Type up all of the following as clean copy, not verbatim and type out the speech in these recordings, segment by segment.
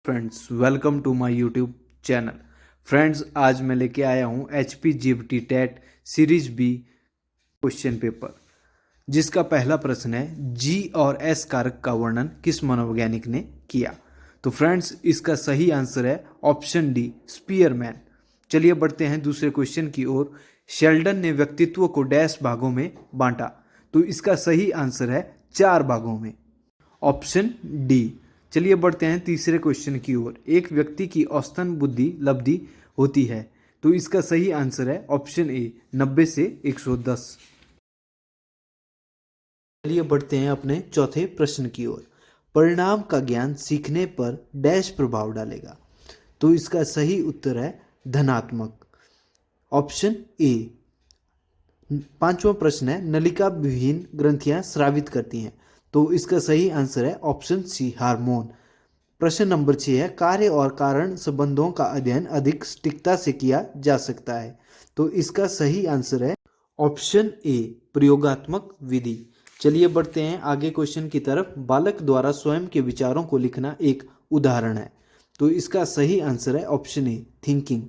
Friends, welcome to my YouTube channel. Friends, आज मैं लेके आया हूँ HP GPT TET series B question paper, जिसका पहला प्रश्न है जी और एस कारक का वर्णन किस मनोवैज्ञानिक ने किया। तो फ्रेंड्स, इसका सही आंसर है ऑप्शन डी, स्पीयरमैन। चलिए बढ़ते हैं दूसरे क्वेश्चन की ओर। शेल्डन ने व्यक्तित्व को डैश भागों में बांटा। तो इसका सही आंसर है 4 भागों में, ऑप्शन डी। चलिए बढ़ते हैं तीसरे क्वेश्चन की ओर। एक व्यक्ति की औसतन बुद्धि लब्धि होती है। तो इसका सही आंसर है ऑप्शन ए, 90 से 110। चलिए बढ़ते हैं अपने चौथे प्रश्न की ओर। परिणाम का ज्ञान सीखने पर डैश प्रभाव डालेगा। तो इसका सही उत्तर है धनात्मक, ऑप्शन ए। पांचवा प्रश्न है नलिका विहीन ग्रंथियां स्रावित करती हैं। तो इसका सही आंसर है ऑप्शन सी, हार्मोन। प्रश्न नंबर 6 है कार्य और कारण संबंधों का अध्ययन अधिक सटीकता से किया जा सकता है। तो इसका सही आंसर है ऑप्शन ए, प्रयोगात्मक विधि। चलिए बढ़ते हैं आगे क्वेश्चन की तरफ। बालक द्वारा स्वयं के विचारों को लिखना एक उदाहरण है। तो इसका सही आंसर है ऑप्शन ए, थिंकिंग।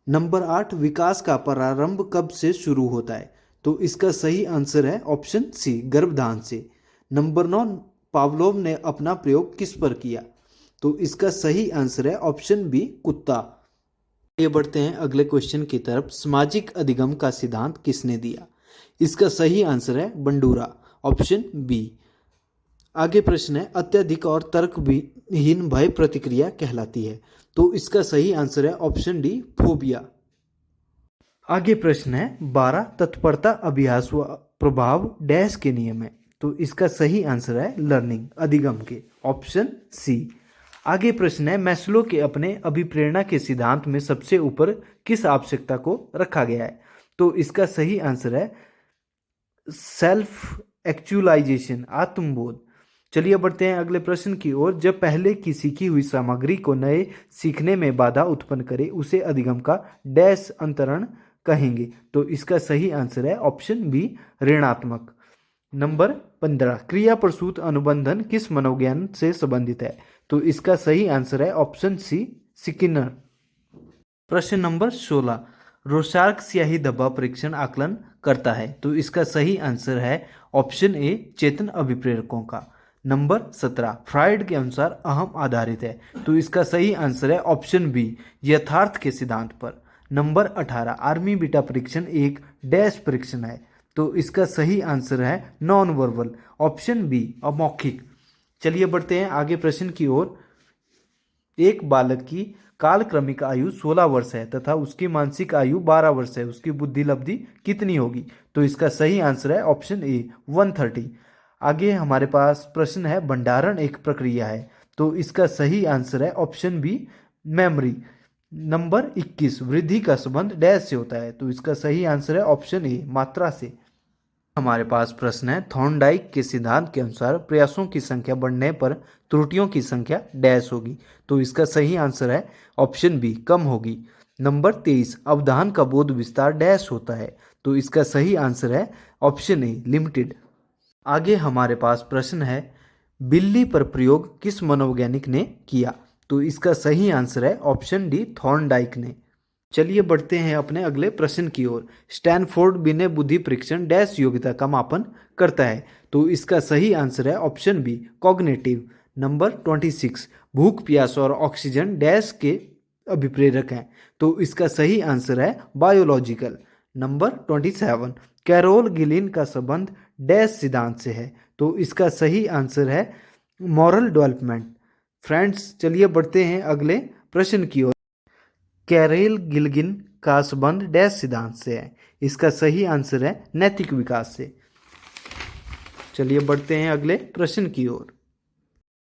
नंबर 8, विकास का प्रारंभ कब से शुरू होता है। तो इसका सही आंसर है ऑप्शन सी, गर्भधान से। नंबर 9, पावलोव ने अपना प्रयोग किस पर किया। तो इसका सही आंसर है ऑप्शन बी, कुत्ता। ये बढ़ते हैं अगले क्वेश्चन की तरफ। सामाजिक अधिगम का सिद्धांत किसने दिया। इसका सही आंसर है बंडूरा, ऑप्शन बी। आगे प्रश्न है अत्यधिक और तर्कहीन भय प्रतिक्रिया कहलाती है। तो इसका सही आंसर है ऑप्शन डी, फोबिया। आगे प्रश्न है 12 तत्परता अभ्यास व प्रभाव डैश के नियम है। तो इसका सही आंसर है लर्निंग, अधिगम के, ऑप्शन सी। आगे प्रश्न है मैस्लो के अपने अभिप्रेरणा के सिद्धांत में सबसे ऊपर किस आवश्यकता को रखा गया है। तो इसका सही आंसर है सेल्फ एक्चुअलाइजेशन, आत्मबोध। चलिए बढ़ते हैं अगले प्रश्न की ओर। जब पहले की सीखी हुई सामग्री को नए सीखने में बाधा उत्पन्न करे उसे अधिगम का डैश अंतरण कहेंगे। तो इसका सही आंसर है ऑप्शन बी, ऋणात्मक। नंबर 15, क्रिया प्रसूत अनुबंधन किस मनोविज्ञान से संबंधित है। तो इसका सही आंसर है ऑप्शन सी, स्किनर। प्रश्न नंबर 16, रोशार्क स्याही धब्बा परीक्षण आकलन करता है। तो इसका सही आंसर है ऑप्शन ए, चेतन अभिप्रेरकों का। नंबर 17, फ्राइड के अनुसार अहम आधारित है। तो इसका सही आंसर है ऑप्शन बी, यथार्थ के सिद्धांत पर। नंबर 18, आर्मी बीटा परीक्षण एक डैश परीक्षण है। तो इसका सही आंसर है नॉन वर्बल, ऑप्शन बी, अमौखिक। चलिए बढ़ते हैं आगे प्रश्न की ओर। एक बालक की कालक्रमिक आयु 16 वर्ष है तथा उसकी मानसिक आयु 12 वर्ष है, उसकी बुद्धि लब्धि कितनी होगी। तो इसका सही आंसर है ऑप्शन ए, 130। आगे हमारे पास प्रश्न है भंडारण एक प्रक्रिया है। तो इसका सही आंसर है ऑप्शन बी, मेमोरी। नंबर 21, वृद्धि का संबंध डैश से होता है। तो इसका सही आंसर है ऑप्शन ए, मात्रा से। हमारे पास प्रश्न है थॉर्नडाइक के सिद्धांत के अनुसार प्रयासों की संख्या बढ़ने पर त्रुटियों की संख्या डैश होगी। तो इसका सही आंसर है ऑप्शन बी, कम होगी। नंबर 23, अवधान का बोध विस्तार डैश होता है। तो इसका सही आंसर है ऑप्शन ए, लिमिटेड। आगे हमारे पास प्रश्न है बिल्ली पर प्रयोग किस मनोवैज्ञानिक ने किया। तो इसका सही आंसर है ऑप्शन डी, थॉर्नडाइक ने। चलिए बढ़ते हैं अपने अगले प्रश्न की ओर। स्टैनफोर्ड बिना बुद्धि परीक्षण डैश योग्यता का मापन करता है। तो इसका सही आंसर है ऑप्शन बी, कॉग्निटिव। नंबर 26, भूख प्यास और ऑक्सीजन डैश के अभिप्रेरक हैं। तो इसका सही आंसर है बायोलॉजिकल। नंबर 27, कैरोल गिलिन का संबंध डैश सिद्धांत से है। तो इसका सही आंसर है मॉरल डेवलपमेंट। फ्रेंड्स, चलिए बढ़ते हैं अगले प्रश्न की ओर। कैरेल गिलगिन का संबंध डैश सिद्धांत से है। इसका सही आंसर है नैतिक विकास से। चलिए बढ़ते हैं अगले प्रश्न की ओर।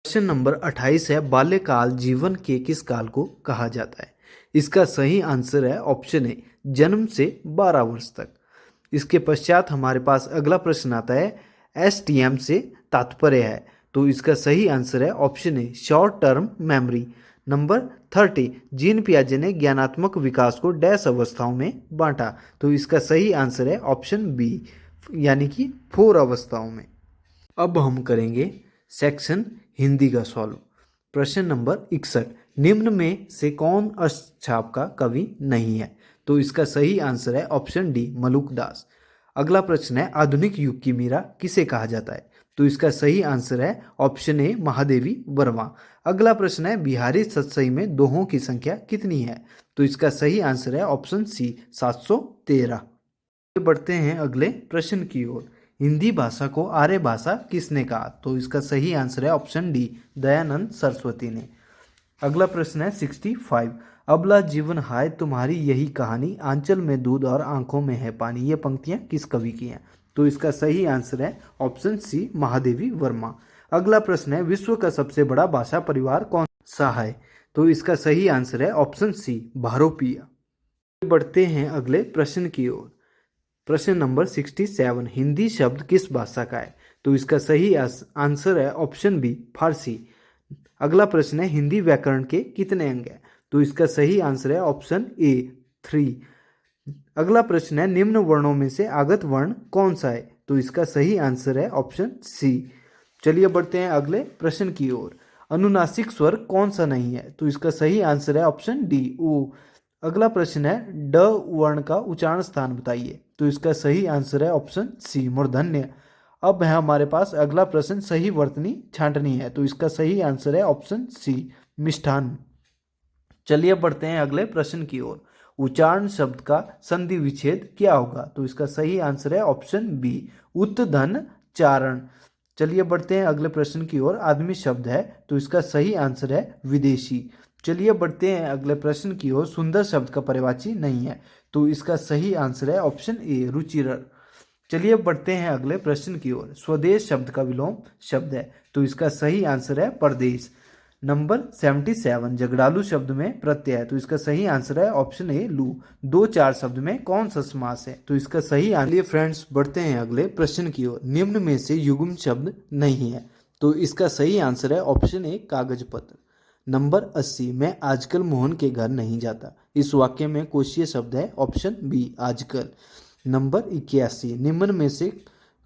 प्रश्न नंबर 28 है बाल्यकाल जीवन के किस काल को कहा जाता है। इसका सही आंसर है ऑप्शन ए, जन्म से 12 वर्ष तक। इसके पश्चात हमारे पास अगला प्रश्न आता है STM से तात्पर्य है। तो इसका सही आंसर है option A, short term memory. Number 30, Jean पियाजे ने ज्ञानात्मक विकास को डैश अवस्थाओं में बांटा। तो इसका सही आंसर है ऑप्शन बी, यानी कि 4 अवस्थाओं में। अब हम करेंगे सेक्शन हिंदी का सॉल्व। प्रश्न नंबर 61, निम्न में से कौन अष्टछाप का कवि नहीं है? तो इसका सही आंसर है ऑप्शन डी, मलुकदास। अगला प्रश्न है, आधुनिक युग की मीरा किसे कहा जाता है? तो इसका सही आंसर है ऑप्शन ए, महादेवी वर्मा। अगला प्रश्न है, बिहारी सतसई में दोहों की संख्या कितनी है? तो इसका सही आंसर है ऑप्शन सी, 713। बढ़ते हैं अगले प्रश्न की ओर। हिंदी भाषा को आर्य भाषा किसने कहा? तो इसका सही आंसर है ऑप्शन डी, दयानंद सरस्वती ने। अगला प्रश्न है 65, अबला जीवन हाय तुम्हारी यही कहानी, आंचल में दूध और आंखों में है पानी, ये पंक्तियां किस कवि की हैं? तो इसका सही आंसर है ऑप्शन सी, महादेवी वर्मा। अगला प्रश्न है, विश्व का सबसे बड़ा भाषा परिवार कौन सा है? तो इसका सही आंसर है ऑप्शन सी, भारोपीय। बढ़ते हैं अगले प्रश्न की ओर। प्रश्न नंबर 67, हिंदी शब्द किस भाषा का है? तो इसका सही आंसर है ऑप्शन बी, फारसी। अगला प्रश्न है, हिंदी व्याकरण के कितने अंग हैं? तो इसका सही आंसर है ऑप्शन ए, 3। अगला प्रश्न है, निम्न वर्णों में से आगत वर्ण कौन सा है? तो इसका सही आंसर है ऑप्शन सी। चलिए बढ़ते हैं अगले प्रश्न की ओर। अनुनासिक स्वर कौन सा नहीं है? तो इसका सही आंसर है ऑप्शन डी, ओ। अगला प्रश्न है, ड वर्ण का उच्चारण स्थान बताइए। तो इसका सही आंसर है ऑप्शन सी, मूर्धन्य। अब है हमारे पास अगला प्रश्न, सही वर्तनी छांटनी है। तो इसका सही आंसर है ऑप्शन सी, मिष्ठान। चलिए बढ़ते हैं अगले प्रश्न की ओर। उच्चारण शब्द का संधि विच्छेद क्या होगा? तो इसका सही आंसर है ऑप्शन बी, उत्धन चारण। चलिए बढ़ते हैं अगले प्रश्न की ओर। आदमी शब्द है, तो इसका सही आंसर है विदेशी। चलिए बढ़ते हैं अगले प्रश्न की ओर। सुंदर शब्द का पर्यायवाची नहीं है। तो इसका सही आंसर है ऑप्शन ए, रुचिर। चलिए बढ़ते हैं अगले प्रश्न की ओर। स्वदेश शब्द का विलोम शब्द है। तो इसका सही आंसर है परदेश। नंबर 77, झगड़ालू शब्द में प्रत्यय है। तो इसका सही आंसर है ऑप्शन ए, लू। 2-4 शब्द में कौन सा समास है? तो इसका सही आंसर। फ्रेंड्स बढ़ते हैं अगले प्रश्न की ओर। निम्न में से युग्म शब्द नहीं है। तो इसका सही आंसर है ऑप्शन ए, कागज पत्र। नंबर 80, मैं आजकल मोहन के घर नहीं जाता। इस वाक्य में कोशीय शब्द है ऑप्शन बी, आजकल। नंबर 81, निम्न में से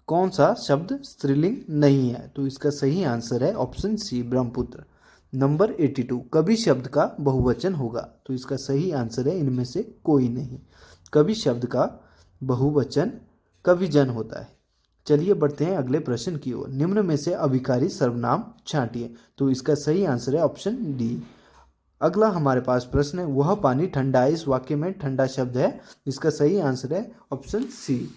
कौन सा शब्द स्त्रीलिंग नहीं है? तो इसका सही आंसर है ऑप्शन सी, ब्रह्मपुत्र। नंबर 82, कवि शब्द का बहुवचन होगा। तो इसका सही आंसर है इनमें से कोई नहीं। कवि शब्द का बहुवचन कविजन होता है। चलिए बढ़ते हैं अगले प्रश्न की ओर। निम्न में से अभिकारी सर्वनाम छांटिए। तो इसका सही आंसर है ऑप्शन डी। अगला हमारे पास प्रश्न है, वह पानी ठंडा है। इस वाक्य में ठंडा शब्द है। इसका सही आंसर है ऑप्शन सी।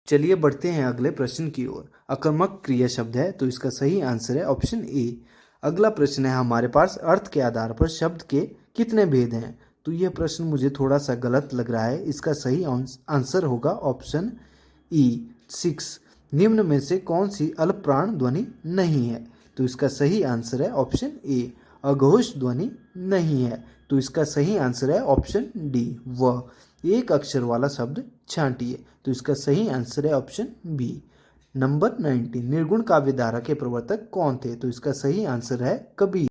चलिए बढ़ते हैं अगले प्रश्न की ओर। अकर्मक क्रिया शब्द है। तो इसका सही आंसर है ऑप्शन ए। अगला प्रश्न है हमारे पास, अर्थ के आधार पर शब्द के कितने भेद हैं? तो यह प्रश्न मुझे थोड़ा सा गलत लग रहा है। इसका सही आंसर होगा ऑप्शन ई, 6। निम्न में से कौन सी अल्प प्राण ध्वनि नहीं है? तो इसका सही आंसर है ऑप्शन ए, अघोष ध्वनि नहीं है। तो इसका सही आंसर है ऑप्शन डी, व। एक अक्षर वाला शब्द छांटिए। तो इसका सही आंसर है ऑप्शन बी। नंबर 90, निर्गुण काव्य धारा के प्रवर्तक कौन थे? तो इसका सही आंसर है कबीर।